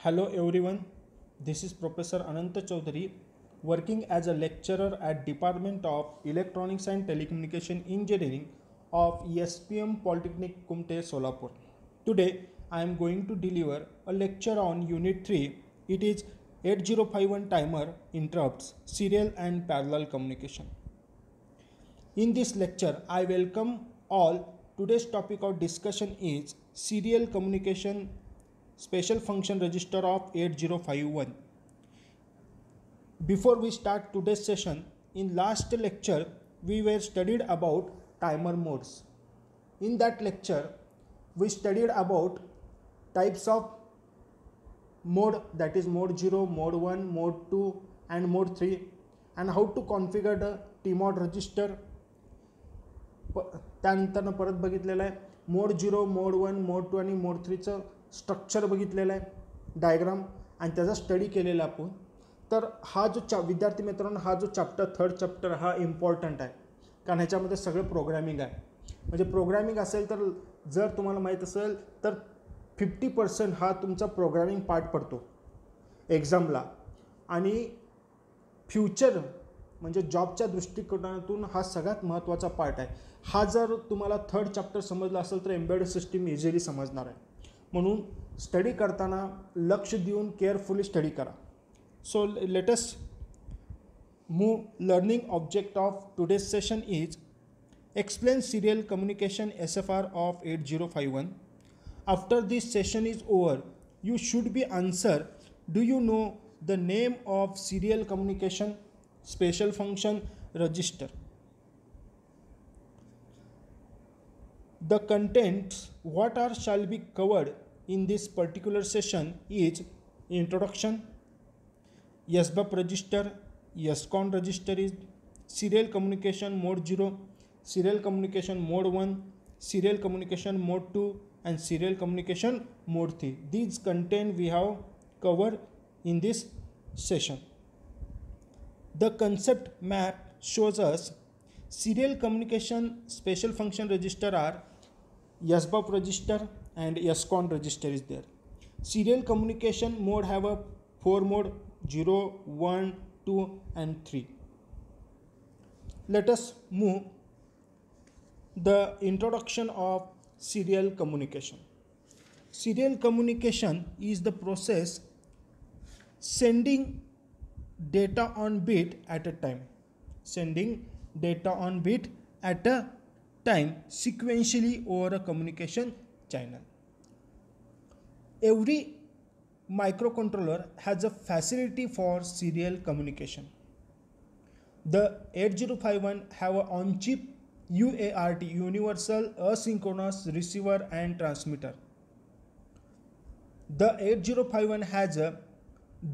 Hello everyone, this is Professor Ananta Chaudhary working as a lecturer at Department of Electronics and Telecommunication Engineering of ESPM Polytechnic Kumte Solapur. Today I am going to deliver a lecture on Unit 3. It is 8051 timer interrupts serial and parallel communication. In this lecture I welcome all. Today's topic of discussion is serial communication special function register of 8051. Before we start today's session, in last lecture we were studied about timer modes. In that lecture we studied about types of mode, that is mode 0, mode 1, mode 2 and mode 3, and how to configure the TMOD register. त्यानंतर परत बघितलेलं आहे mode 0, mode 1, mode 2 आणि mode 3चं structure बघितलेलं आहे diagram आणि त्याचा study केलेला आपण. तर हा जो विद्यार्थी मित्रांनो हा जो चॅप्टर थर्ड चॅप्टर हा इम्पॉर्टंट आहे कारण ह्याच्यामध्ये सगळं प्रोग्रॅमिंग आहे. म्हणजे प्रोग्रॅमिंग असेल तर जर तुम्हाला माहीत असेल तर 50% हा तुमचा प्रोग्रॅमिंग पार्ट पडतो एक्झामला आणि फ्युचर म्हणजे जॉबच्या दृष्टिकोनातून हा सगळ्यात महत्त्वाचा पार्ट आहे. हा जर तुम्हाला थर्ड चॅप्टर समजला असेल तर एम्बेडेड सिस्टीम इझिली समजणार आहे. म्हणून स्टडी करताना लक्ष देऊन केअरफुली स्टडी करा. So let us move. Learning object of today's session is explain serial communication SFR of 8051. After this session is over, you should be answer, do you know the name of serial communication special function register? The contents what are shall be covered in this particular session is introduction, SBUF register, SCON register is serial communication mode 0, serial communication mode 1, serial communication mode 2 and serial communication mode 3. These content we have covered in this session. The concept map shows us serial communication special function register are SBUF register and SCON register is there. Serial communication mode have a 4 mode 0, 1, 2 and 3. Let us move the introduction of serial communication. Serial communication is the process sending data on bit at a time. Sending data on bit at a time sequentially over a communication channel. Every microcontroller has a facility for serial communication. The 8051 have a on-chip UART, Universal Asynchronous Receiver and Transmitter. The 8051 has a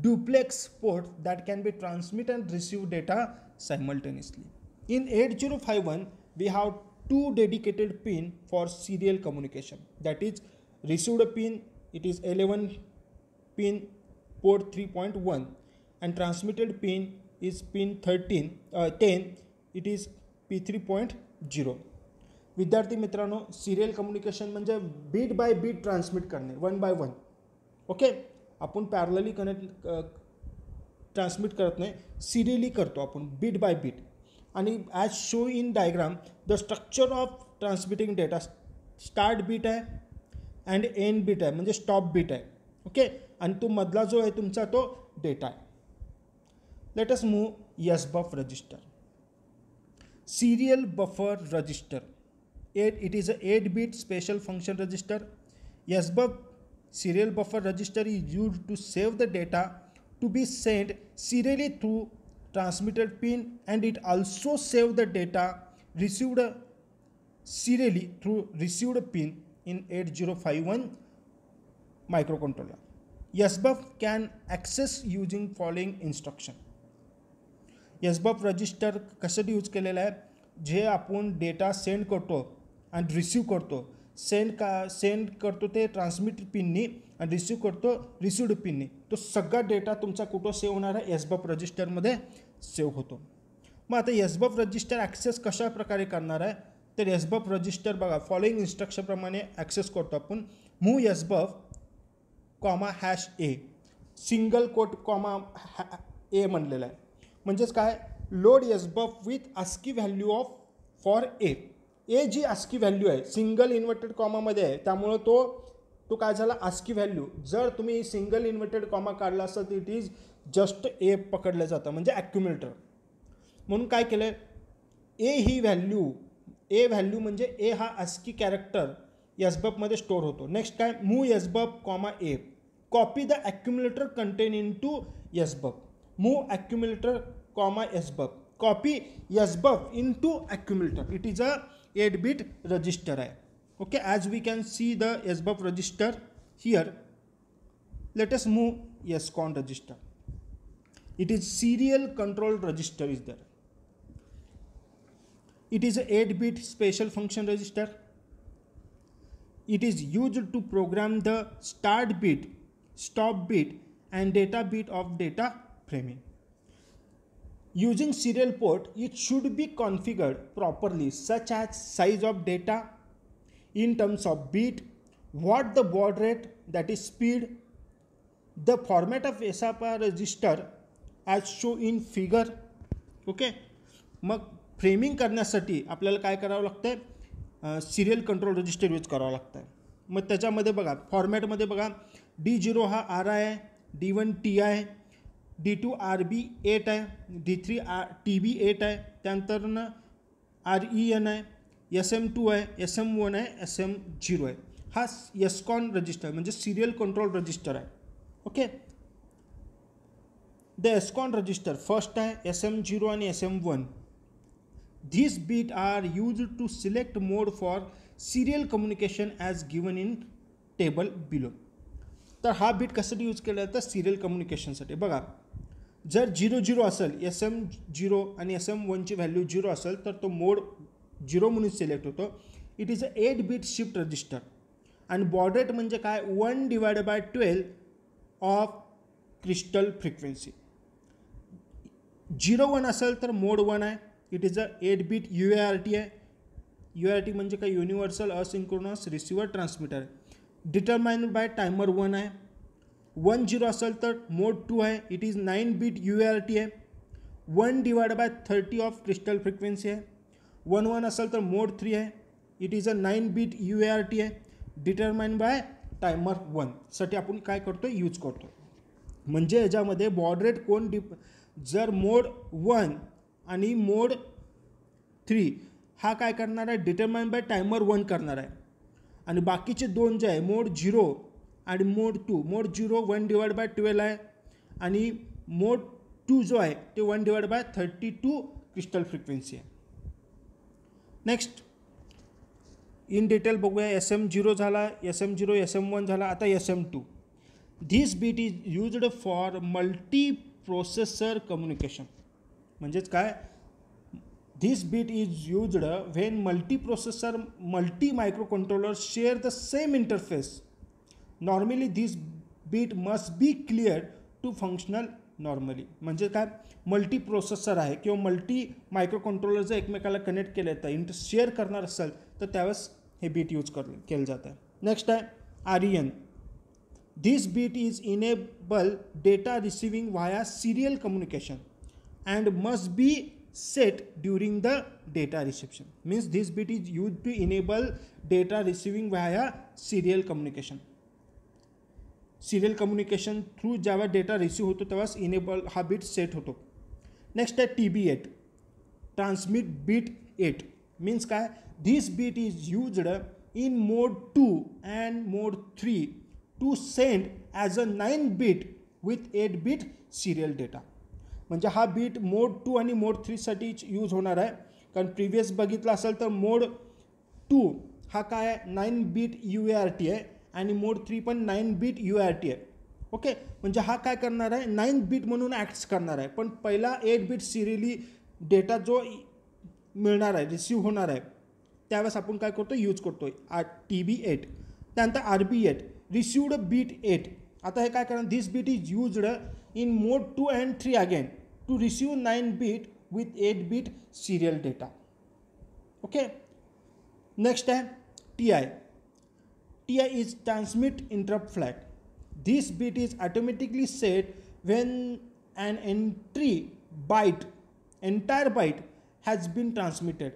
duplex port that can be transmit and receive data simultaneously. In 8051 we have two dedicated pin for serial communication, that is received pin, it is 11 pin port 3.1 and transmitted pin is pin 10, it is P3.0. विद्यार्थी मित्रांनो serial communication म्हणजे bit by bit transmit करणे, 1 by 1. Okay, आपण parallelly connect transmit करत नाही, serially करतो आपण bit by bit. आणि as show in diagram the structure of transmitting data start bit आहे अँड एंड बीट आहे म्हणजे स्टॉप बीट आहे. ओके, आणि तो मधला जो आहे तुमचा तो डेटा आहे. Late us move SBUF register. Serial buffer register. It is a 8-bit special function register. SBUF serial buffer register is used to save the data to be sent serially through transmitted pin, and it also save the data received serially through received pin in 8051 microcontroller. SBUF can access using following instruction. SBUF register कशासाठी use केलेलं आहे, जे आपण data send करतो आणि receive करतो, send करतो ते transmit पिननी आणि रिसीव करतो रिसिव्ड पिननी, तो सगळा डेटा तुमचा कुठं सेव्ह होणार आहे SBUF रजिस्टरमध्ये सेव्ह होतो. मग आता SBUF रजिस्टर ॲक्सेस कशा प्रकारे करणार आहे तर SBUF रजिस्टर बघा फॉलोइंग इन्स्ट्रक्शनप्रमाणे ॲक्सेस करतो आपण. Move SBUF, -A single quote comma A म्हणलेला आहे. म्हणजेच काय, load S buf with ASCII value of for A. A जी आस्की व्हॅल्यू आहे सिंगल इन्व्हर्टेड कॉमामध्ये आहे, त्यामुळं तो काय झाला आस्की व्हॅल्यू. जर तुम्ही सिंगल इन्व्हर्टेड कॉमा काढला असेल तर इट इज जस्ट ए पकडलं जातं, म्हणजे ॲक्युम्युलेटर. म्हणून काय केलं आहे, ए ही व्हॅल्यू, ए व्हॅल्यू म्हणजे ए हा आस्की कॅरेक्टर एसबफमध्ये स्टोअर होतो. नेक्स्ट काय, move SBUF comma A, copy the accumulator content in to SBUF. Move accumulator comma SBUF, copy SBUF in to accumulator. It is a 8-bit register आहे. Okay, as we can see the SBUF register here. Let us move SCON register. It is serial control register is there. It is a 8-bit special function register. It is used to program the start bit, stop bit and data bit of data framing. Using serial port, it should be configured properly, such as size of data in terms of bit, what the baud rate, that is speed, the format of SAPA register as show in figure. Okay, mug framing करण्यासाठी आपल्याला काय करावं लागतं आहे, serial control register use करावं लागतं आहे. मग त्याच्यामध्ये बघा फॉर्मॅटमध्ये बघा D0 हा RI आहे, D1 TI, D2 RB 8 आहे, D3 TB 8 आहे, त्यानंतर REN आहे, SM2 आहे, SM1 आहे, SM0 आहे. हा एसकॉन रजिस्टर म्हणजे सिरियल कंट्रोल रजिस्टर आहे. ओके, द एसकॉन रजिस्टर फर्स्ट आहे SM0 आणि SM1. These bit are used to select mode for serial communication as given in table below. तर हा बीट कशासाठी यूज केला जातं, सिरियल कम्युनिकेशनसाठी. बघा, जर 0-0 असेल, SM0 आणि SM1ची व्हॅल्यू 0 असेल तर तो मोड 0 म्हणून सिलेक्ट होतो. It is a 8-bit shift register. आणि बॉड रेट म्हणजे काय, 1/12 ऑफ क्रिस्टल फ्रिक्वेन्सी. 0-1 असेल तर मोड 1 आहे. It is a 8-bit UART आहे. UART म्हणजे काय, universal asynchronous receiver transmitter. Determined by timer 1 आहे. 1-0 असेल तर मोड 2 आहे. इट इज 9-bit UART आहे. 1/30 ऑफ क्रिस्टल फ्रिक्वेन्सी आहे. 1-1 असेल तर मोड 3 आहे. It is a 9-bit UART आहे. डिटरमाइंड बाय टायमर 1 साठी आपण काय करतो, यूज करतो. म्हणजे याच्यामध्ये बॉड रेट जर मोड 1 आणि मोड 3 हा काय करणार आहे, डिटरमाइंड बाय टायमर 1 करणार आहे. आणि बाकीचे दोन जे आहे मोड 0 आणि मोड 2, मोड 0 1/12 आहे आणि मोड 2 जो आहे ते 1/32 क्रिस्टल फ्रिक्वेन्सी आहे. नेक्स्ट इन डिटेल बघूया. SM0 झाला, SM0, SM1 झाला, आता SM2. This bit is used for multi processor communication. म्हणजेच काय, this bit is used when multi micro controller share the same interface. Normally this bit must be clear to functional normally. म्हणजे काय, multi processor आहे किंवा multi micro controller जर एकमेकाला connect केलं तर शेअर करणार असेल तर त्यावेळेस हे बीट यूज केलं जातं. नेक्स्ट आहे REN. This bit is enable data receiving via serial communication and must be set during the data reception. Means this bit is used to enable data receiving via serial communication. Serial communication through जेव्हा data receive होतो तेव्हाच enable हा bit set होतो. Next आहे TB8, transmit bit 8. Means काय, this bit is used in mode 2 and mode 3 to send as a 9-bit with 8-bit serial data. म्हणजे हा beat mode 2 आणि मोड 3 साठी यूज होणार आहे. कारण प्रिव्हियस बघितलं असेल तर मोड 2 हा काय आहे, 9-bit UART आहे आणि मोड 3 पण 9-bit UART आहे. ओके, म्हणजे हा काय करणार आहे, 9-bit म्हणून ॲक्ट करणार आहे. पण पहिला 8-bit सिरियली डेटा जो मिळणार आहे, रिसिव्ह होणार आहे, त्यावेळेस आपण काय करतो, यूज करतो TB8. त्यानंतर RB8, रिसिव्ड बीट 8. आता हे काय करणार, this bit is used in mode 2 and 3 again to receive 9-bit with 8-bit serial data. Okay, next आहे TI. TI is transmit interrupt flag. This bit is automatically set when an entire byte has been transmitted.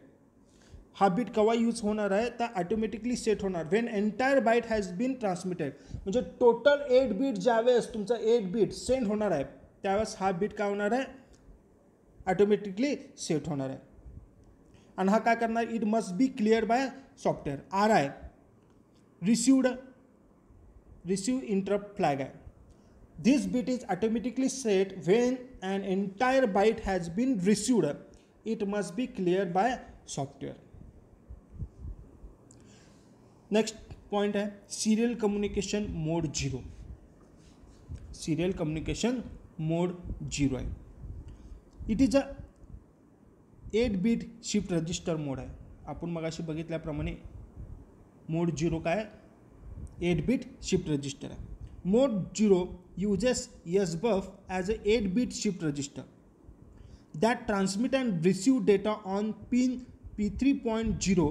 हा bit केव्हा use होणार आहे तर automatically set होणार when entire byte has been transmitted. म्हणजे total 8 bit ज्यावेळेस तुमचा 8 बीट सेंड होणार आहे त्यावेळेस हा बिट काय होणार आहे ऑटोमॅटिकली सेट होणार आहे. आणि हा काय करणार it must be clear by software. RI receive interrupt flag आहे. This bit is automatically set when an entire byte has been received. It must be cleared by software. Next point है serial communication mode 0. Serial communication mode 0 है. It is a 8-bit shift register mode है. आपण मगाशी बघितल्याप्रमाणे mode 0 काय 8-bit shift register है. Mode 0 uses SBUF as a 8-bit shift register that transmit and receive data on pin P3.0,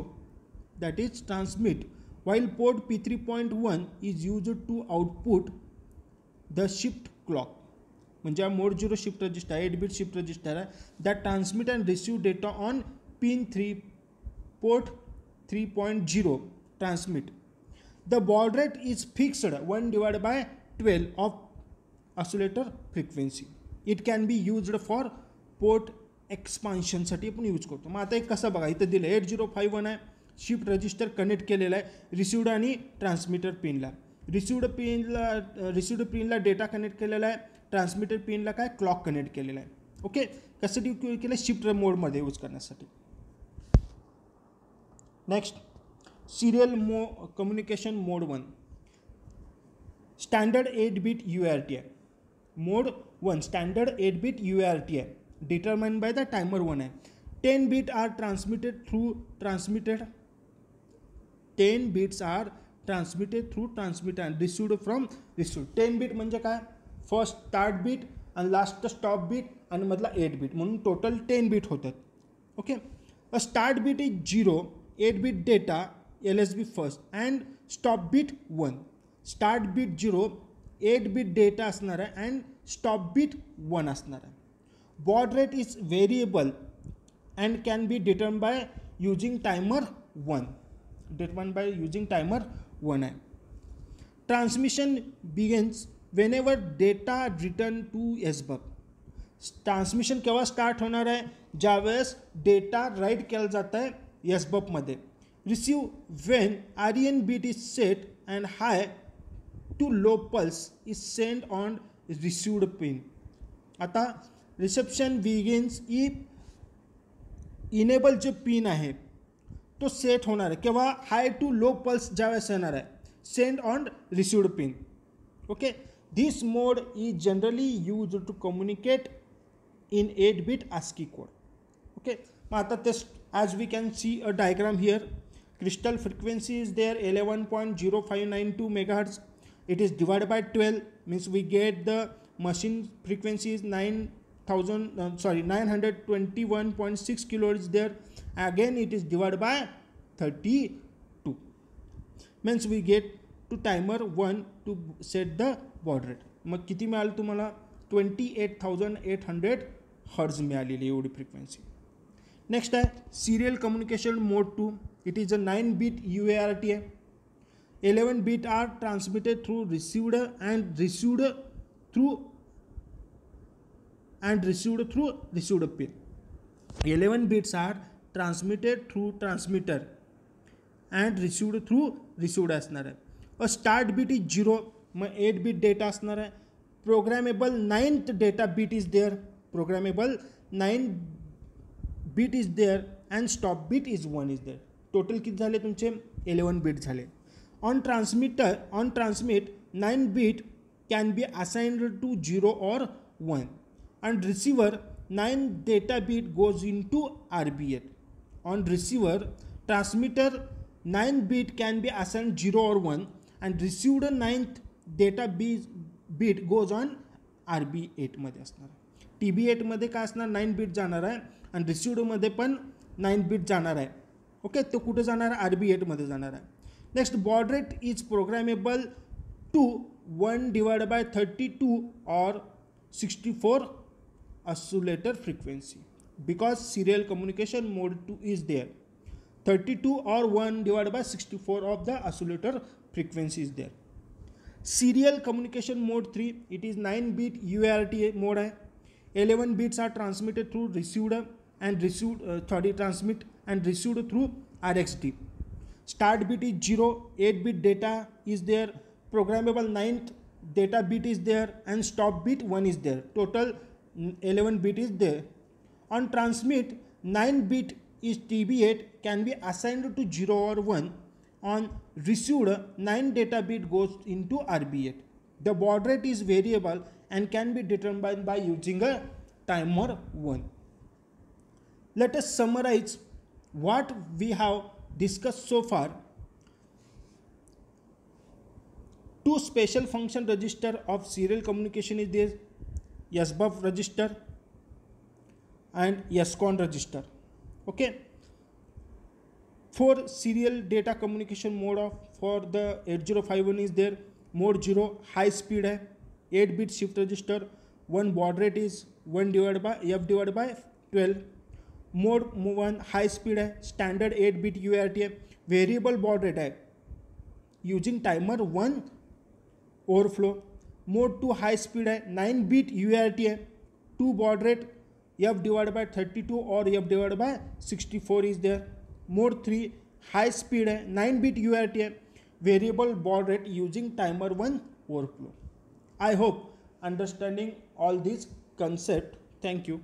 that is transmit, while port P3.1 is used to output the shift clock. म्हणजे mode 0 shift register 8-bit shift register आहे that transmit and receive data on pin 3 port 3.0 transmit. The baud rate is fixed 1 divided by 12 of oscillator frequency. It can be used for port expansion साठी आपण use करतो. मग आता एक कसं बघा इथं दिलं 8051 आहे शिफ्ट रजिस्टर कनेक्ट केलेला आहे रिसिव्ड आणि ट्रान्समिटर पिनला. रिसिव्ड पिनला डेटा कनेक्ट केलेला आहे ट्रान्समिटर पिनला काय क्लॉक कनेक्ट केलेला आहे. ओके कशासाठी उपयोग केलं शिफ्ट मोडमध्ये यूज करण्यासाठी. Next serial communication mode 1 standard 8-bit UART आहे. मोड 1 स्टँडर्ड 8-bit UART आहे डिटरमाइंड बाय द टाइमर 1 आहे. 10 bits are transmitted through transmitter and received from received. 10 bit म्हणजे काय फर्स्ट स्टार्ट बीट आणि लास्ट स्टॉप बीट आणि मधला 8 bit म्हणून total 10 bit होतात. Okay a start bit is 0 8-bit data LSB first and stop bit 1. Start bit 0 8-bit data असणार आहे and stop bit 1 असणार आहे. Baud rate is variable and can be determined by using timer 1. आहे. Transmission begins whenever data return to SBUF. Transmission केव्हा start होणार आहे ज्यावेळेस data right केला जात आहे SBUF मध्ये. Receive when REN bit is set and high to low pulse is send on received pin. आता रिसेप्शन बिगिन्स इफ इनेबल जो पिन आहे तो सेट होणार आहे केव्हा हाय टू लो पल्स ज्यावेळेस येणार आहे send on received pin. Okay this mode is generally use to communicate in 8-bit ASCII code. Okay मग आता ते as we can see a diagram here crystal frequency is there 11.0592 megahertz. It is divided by 12 means we get the machine frequency is 921.6 kilohertz there. Again it is divided by 32 means we get to timer 1 to set the baud rate. मग किती मिळालं तुम्हाला 28,800 hertz मिळालेली एवढी frequency. Next आहे serial communication mode 2. It is a 9-bit UART. 11 bits are transmitted through received and received through pin. 11 bits are transmitted through transmitter and received through received असणार आहे. A start bit is 0 mug 8-bit data असणार आहे. Programmable 9th data bit is there. Programmable 9 bit is there and stop bit is 1 is there. Total किती झाले तुमचे 11 bit झाले. On transmit 9 bit can be assigned to 0 or 1 and receiver 9 data bit goes into RB8. On receiver transmitter 9 bit can be assigned 0 or 1 and received 9th data bit goes on RB8 मध्ये असणार. TB8 मध्ये काय असणार 9 beat जाणार आहे आणि received मध्ये पण 9 बीट जाणार आहे. ओके तो कुठे जाणार आहे RB8 मध्ये जाणार आहे. Next baud rate is programmable to 1 divided by 32 or 64 oscillator frequency, because serial communication mode 2 is there. 32 or 1 divided by 64 of the oscillator frequency is there. Serial communication mode 3, it is 9-bit UART mode है. 11 bits are transmitted through received and transmit and received through RxD. Start bit is 0, 8-bit data is there, programmable 9th data bit is there, and stop bit 1 is there. Total 11 bit is there. On transmit, 9-bit is TB8 can be assigned to 0 or 1. On received, 9 data bit goes into RB8. The baud rate is variable and can be determined by using a timer 1. Let us summarize what we have discussed so far. Two special function register of serial communication is there, SBUF register and SCON register. Okay. For serial data communication mode of for the 8051 is there, mode 0 high speed है, 8-bit shift register, 1 baud rate is 1 divided by F divided by 12. Mode 1 high speed है, standard 8-bit UART है, variable baud rate है, using timer 1 overflow. Mode 2 high speed है, 9-bit UART है, 2 baud rate F divided by 32 or F divided by 64 is there. Mode 3 high speed है, 9-bit UART है, variable baud rate using timer 1 overflow. I hope understanding all these concept. Thank you.